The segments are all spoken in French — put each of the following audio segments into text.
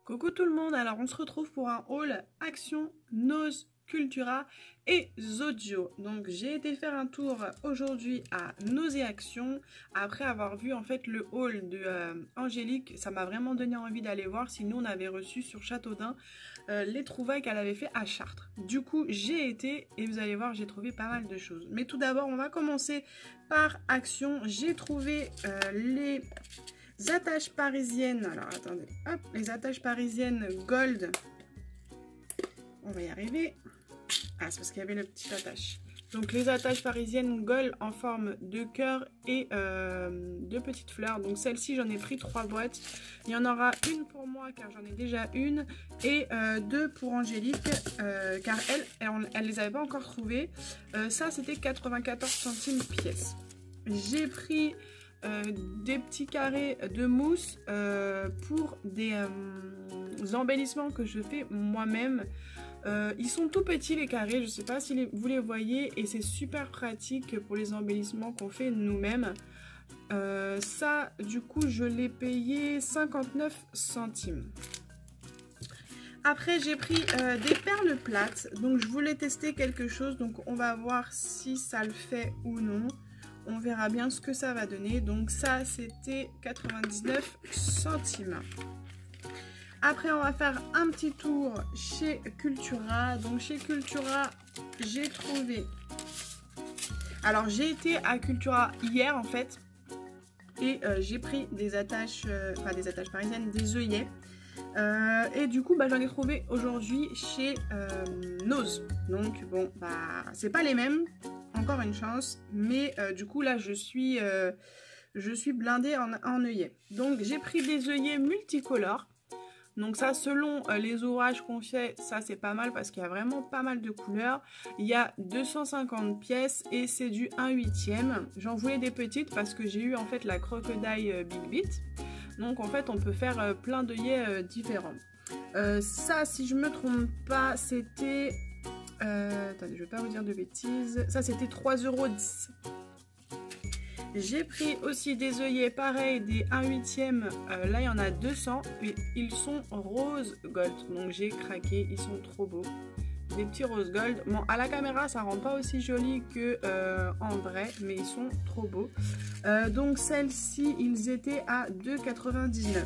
Coucou tout le monde, alors on se retrouve pour un haul Action, Nose, Cultura et Zodjo. Donc j'ai été faire un tour aujourd'hui à Nose et Action. Après avoir vu en fait le haul de Angélique, ça m'a vraiment donné envie d'aller voir si nous on avait reçu sur Châteaudun les trouvailles qu'elle avait fait à Chartres. Du coup j'ai été et vous allez voir j'ai trouvé pas mal de choses. Mais tout d'abord on va commencer par Action. J'ai trouvé les attaches parisiennes, alors attendez, hop, les attaches parisiennes gold, on va y arriver, ah c'est parce qu'il y avait le petit attache, donc les attaches parisiennes gold en forme de cœur et de petites fleurs, donc celle-ci j'en ai pris 3 boîtes, il y en aura une pour moi car j'en ai déjà une et 2 pour Angélique car elle les avait pas encore trouvées, ça c'était 94 centimes pièce. J'ai pris des petits carrés de mousse pour des embellissements que je fais moi-même. Ils sont tout petits les carrés, je sais pas si vous les voyez, et c'est super pratique pour les embellissements qu'on fait nous-mêmes. Ça du coup je l'ai payé 59 centimes. Après j'ai pris des perles plates, donc je voulais tester quelque chose, donc on va voir si ça le fait ou non. On verra bien ce que ça va donner. Donc ça, c'était 99 centimes. Après, on va faire un petit tour chez Cultura. Donc chez Cultura, j'ai trouvé... Alors, j'ai été à Cultura hier, en fait. Et j'ai pris des attaches... Enfin, des attaches parisiennes, des œillets. Et du coup, j'en ai trouvé aujourd'hui chez Nose. Donc, bon, c'est pas les mêmes. Encore une chance, mais du coup là je suis blindée en œillets. Donc j'ai pris des œillets multicolores. Donc ça selon les ouvrages qu'on fait, ça c'est pas mal parce qu'il y a vraiment pas mal de couleurs. Il y a 250 pièces et c'est du 1/8. J'en voulais des petites parce que j'ai eu en fait la Crocodile Big Beat. Donc en fait on peut faire plein d'œillets différents. Ça si je me trompe pas c'était... attendez, je ne vais pas vous dire de bêtises. Ça, c'était 3,10 €. J'ai pris aussi des œillets pareils, des 1/8. Là, il y en a 200. Et ils sont rose gold. Donc, j'ai craqué. Ils sont trop beaux. Des petits rose gold. Bon, à la caméra, ça rend pas aussi joli que en vrai. Mais ils sont trop beaux. Donc, celles-ci, ils étaient à 2,99 €.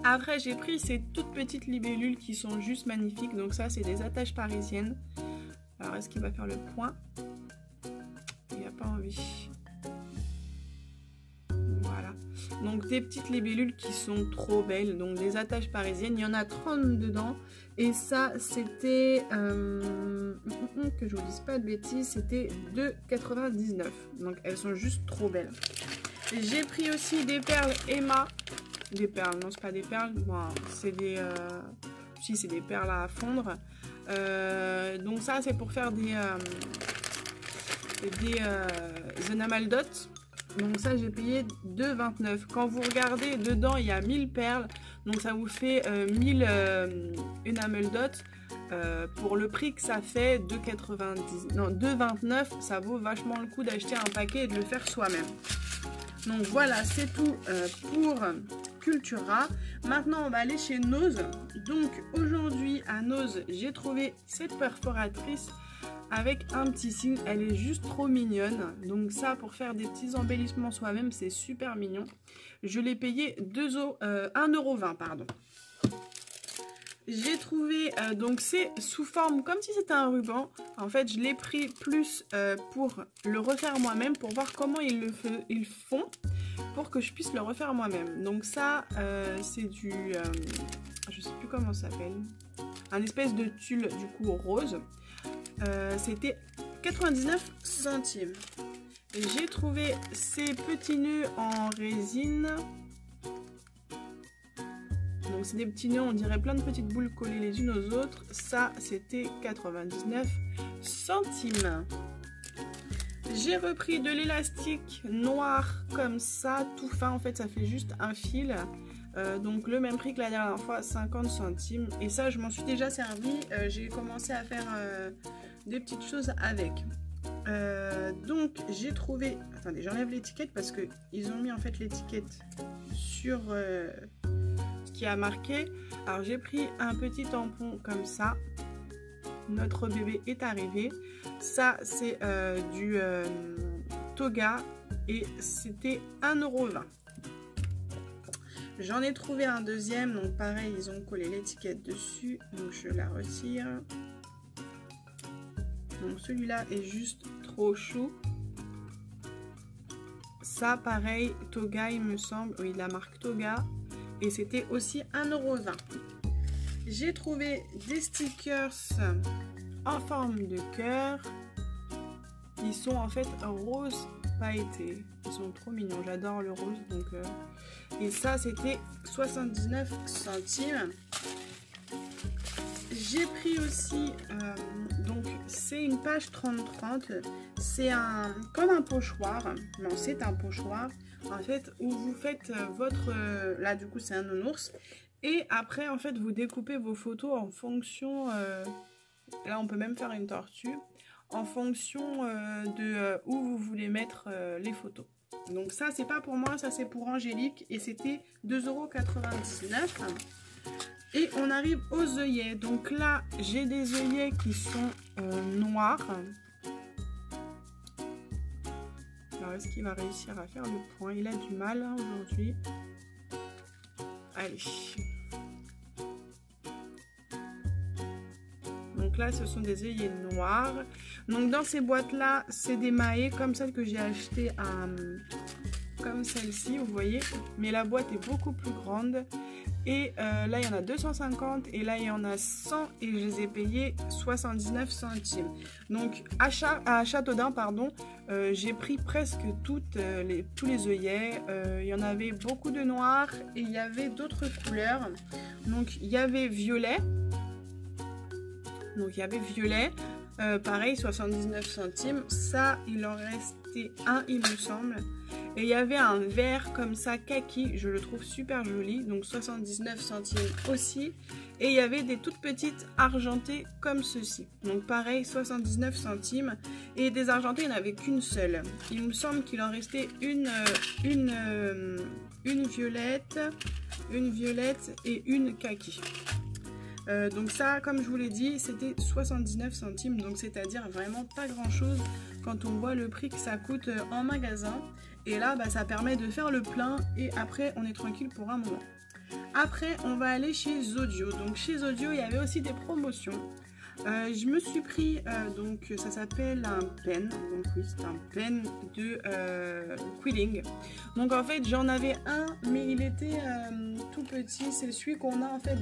Après, j'ai pris ces toutes petites libellules qui sont juste magnifiques. Donc ça, c'est des attaches parisiennes. Alors, est-ce qu'il va faire le point? Il n'y a pas envie. Voilà. Donc, des petites libellules qui sont trop belles. Donc, des attaches parisiennes. Il y en a 30 dedans. Et ça, c'était... que je vous dise pas de bêtises. C'était 2,99 €. Donc, elles sont juste trop belles. J'ai pris aussi des perles Emma. Des perles, non c'est pas des perles, bon, c'est des si c'est des perles à fondre, donc ça c'est pour faire des enamel dots. Donc ça j'ai payé 2,29 €. Quand vous regardez dedans il y a 1000 perles, donc ça vous fait 1000 enamel dots. Pour le prix que ça fait, 2,90, non 2,29 €, ça vaut vachement le coup d'acheter un paquet et de le faire soi-même. Donc voilà, c'est tout pour Cultura. Maintenant, on va aller chez Nose. Donc aujourd'hui, à Nose, j'ai trouvé cette perforatrice avec un petit signe. Elle est juste trop mignonne. Donc ça, pour faire des petits embellissements soi-même, c'est super mignon. Je l'ai payé 1,20 €, pardon. J'ai trouvé, donc c'est sous forme comme si c'était un ruban. En fait, je l'ai pris plus pour le refaire moi-même, pour voir comment ils font, pour que je puisse le refaire moi-même. Donc ça, c'est du, je sais plus comment ça s'appelle, un espèce de tulle du coup rose. C'était 99 centimes. J'ai trouvé ces petits nœuds en résine. Donc c'est des petits nœuds, on dirait plein de petites boules collées les unes aux autres. Ça, c'était 99 centimes. J'ai repris de l'élastique noir comme ça, tout fin. En fait, ça fait juste un fil. Donc le même prix que la dernière fois, 50 centimes. Et ça, je m'en suis déjà servi. J'ai commencé à faire des petites choses avec. Donc j'ai trouvé... Attendez, j'enlève l'étiquette parce qu'ils ont mis en fait l'étiquette sur... qui a marqué. Alors j'ai pris un petit tampon comme ça. Notre bébé est arrivé. Ça c'est du Toga et c'était 1,20 €. J'en ai trouvé un deuxième, donc pareil, ils ont collé l'étiquette dessus, donc je la retire. Donc celui-là est juste trop chou. Ça, pareil, Toga, il me semble, oui, la marque Toga, et c'était aussi 1,20 €. J'ai trouvé des stickers en forme de cœur. Ils sont en fait rose pailleté. Ils sont trop mignons, j'adore le rose, donc... Et ça, c'était 79 centimes. J'ai pris aussi, donc c'est une page 30-30. C'est comme un pochoir. Non, c'est un pochoir. En fait, où vous faites votre... là, du coup, c'est un nounours. Et après, en fait, vous découpez vos photos en fonction... là, on peut même faire une tortue. En fonction de où vous voulez mettre les photos. Donc ça, c'est pas pour moi, ça c'est pour Angélique. Et c'était 2,99 €. Et on arrive aux œillets. Donc là, j'ai des œillets qui sont noirs. Alors, est-ce qu'il va réussir à faire le point? Il a du mal hein, aujourd'hui. Allez. Donc là, ce sont des œillets noirs. Donc dans ces boîtes-là, c'est des maillets comme celle que j'ai achetée comme celle-ci, vous voyez. Mais la boîte est beaucoup plus grande. Et là, il y en a 250 et là, il y en a 100 et je les ai payés 79 centimes. Donc à Châteaudun, pardon, j'ai pris presque tous les œillets. Il y en avait beaucoup de noirs et il y avait d'autres couleurs. Donc il y avait violet. Donc il y avait violet, pareil 79 centimes, ça il en restait un il me semble. Et il y avait un vert comme ça kaki, je le trouve super joli, donc 79 centimes aussi. Et il y avait des toutes petites argentées comme ceci, donc pareil 79 centimes. Et des argentées il n'y en avait qu'une seule, il me semble qu'il en restait une violette et une kaki. Donc ça, comme je vous l'ai dit, c'était 79 centimes, donc c'est-à-dire vraiment pas grand-chose quand on voit le prix que ça coûte en magasin. Et là, bah, ça permet de faire le plein et après, on est tranquille pour un moment. Après, on va aller chez Zodio. Donc chez Zodio, il y avait aussi des promotions. Je me suis pris, donc ça s'appelle un pen, donc oui c'est un pen de quilling. Donc en fait j'en avais un mais il était tout petit, c'est celui qu'on a en fait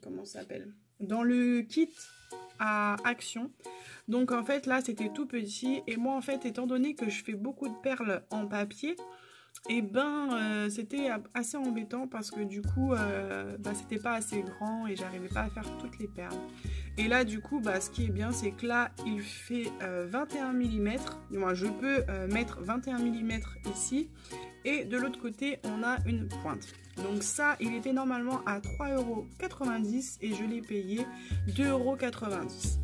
comment ça s'appelle, dans le kit à Action. Donc en fait là c'était tout petit et moi en fait étant donné que je fais beaucoup de perles en papier, et ben c'était assez embêtant parce que du coup c'était pas assez grand et j'arrivais pas à faire toutes les perles. Et là du coup ce qui est bien c'est que là il fait 21 mm, moi je peux mettre 21 mm ici et de l'autre côté on a une pointe. Donc ça il était normalement à 3,90 € et je l'ai payé 2,90 €.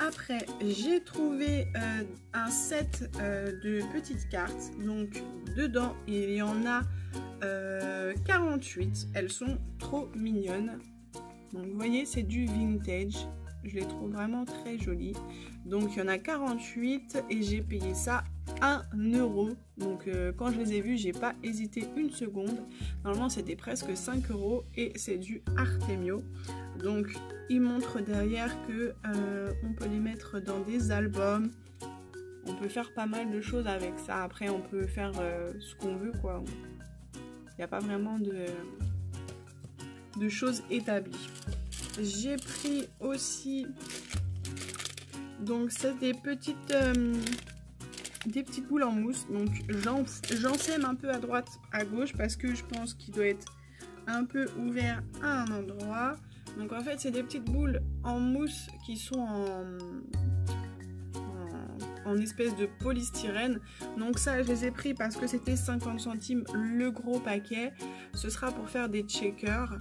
Après, j'ai trouvé un set de petites cartes. Donc, dedans, il y en a 48. Elles sont trop mignonnes. Donc, vous voyez, c'est du vintage. Je les trouve vraiment très jolies. Donc, il y en a 48 et j'ai payé ça 1 €. Donc, quand je les ai vues, j'ai pas hésité une seconde. Normalement, c'était presque 5 € et c'est du Artemio. Donc, il montre derrière que on peut les mettre dans des albums. On peut faire pas mal de choses avec ça. Après, on peut faire ce qu'on veut, quoi. Il n'y a pas vraiment de choses établies. J'ai pris aussi, donc c'est des petites boules en mousse. Donc, j'en sème un peu à droite, à gauche parce que je pense qu'il doit être un peu ouvert à un endroit. Donc en fait c'est des petites boules en mousse qui sont en espèce de polystyrène. Donc ça je les ai pris parce que c'était 50 centimes le gros paquet. Ce sera pour faire des checkers,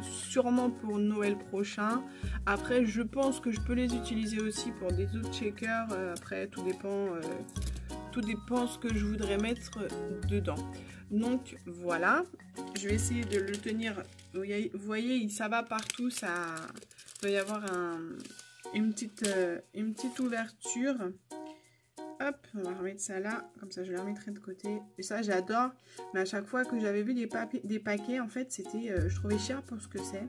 sûrement pour Noël prochain. Après je pense que je peux les utiliser aussi pour des autres checkers. Après tout dépend tout dépend ce que je voudrais mettre dedans. Donc voilà, je vais essayer de le tenir. Vous voyez, ça va partout, ça doit y avoir une petite ouverture. Hop, on va remettre ça là, comme ça je la remettrai de côté. Et ça j'adore, mais à chaque fois que j'avais vu des paquets, en fait c'était, je trouvais cher pour ce que c'est.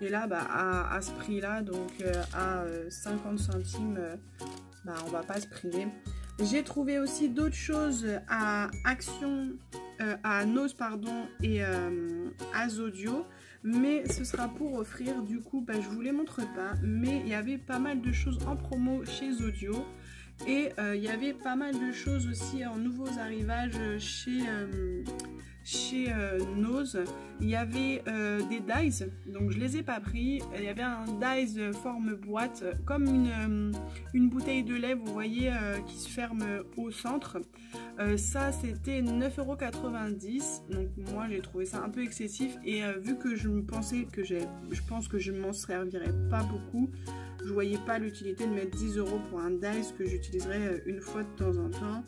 Et là, bah, à ce prix-là, donc à 50 centimes, bah, on va pas se priver. J'ai trouvé aussi d'autres choses à Action, à Nose, pardon, et à Zodio. Mais ce sera pour offrir, du coup, bah, je vous les montre pas. Mais il y avait pas mal de choses en promo chez Zodio. Et il y avait pas mal de choses aussi en nouveaux arrivages chez Nose. Il y avait des dies, donc je les ai pas pris. Il y avait un dies forme boîte, comme une bouteille de lait, vous voyez, qui se ferme au centre. Ça c'était 9,90 €, donc moi j'ai trouvé ça un peu excessif. Et vu que je pense que je m'en servirais pas beaucoup, je voyais pas l'utilité de mettre 10 € pour un dies que j'utiliserais une fois de temps en temps.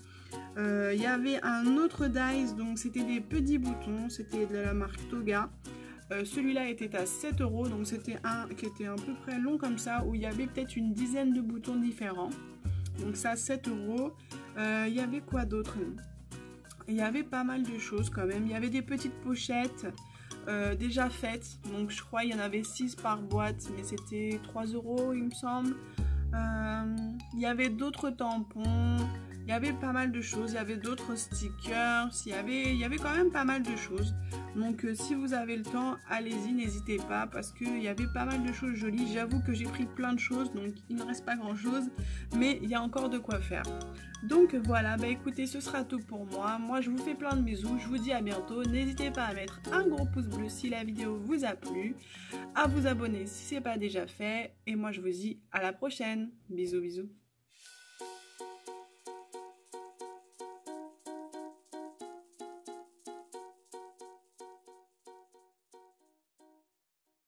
Il y avait un autre dies, donc c'était des petits boutons, c'était de la marque Toga. Celui-là était à 7 €, donc c'était un qui était à peu près long comme ça, où il y avait peut-être une dizaine de boutons différents. Donc ça, 7 €. Il y avait quoi d'autre? Il y avait pas mal de choses quand même. Il y avait des petites pochettes déjà faites, donc je crois il y en avait 6 par boîte, mais c'était 3 € il me semble. Il y avait d'autres tampons. Il y avait pas mal de choses, il y avait d'autres stickers, il y avait quand même pas mal de choses. Donc si vous avez le temps, allez-y, n'hésitez pas, parce qu'il y avait pas mal de choses jolies. J'avoue que j'ai pris plein de choses, donc il ne reste pas grand chose, mais il y a encore de quoi faire. Donc voilà, bah écoutez, ce sera tout pour moi. Moi je vous fais plein de bisous, je vous dis à bientôt. N'hésitez pas à mettre un gros pouce bleu si la vidéo vous a plu, à vous abonner si ce n'est pas déjà fait, et moi je vous dis à la prochaine. Bisous bisous.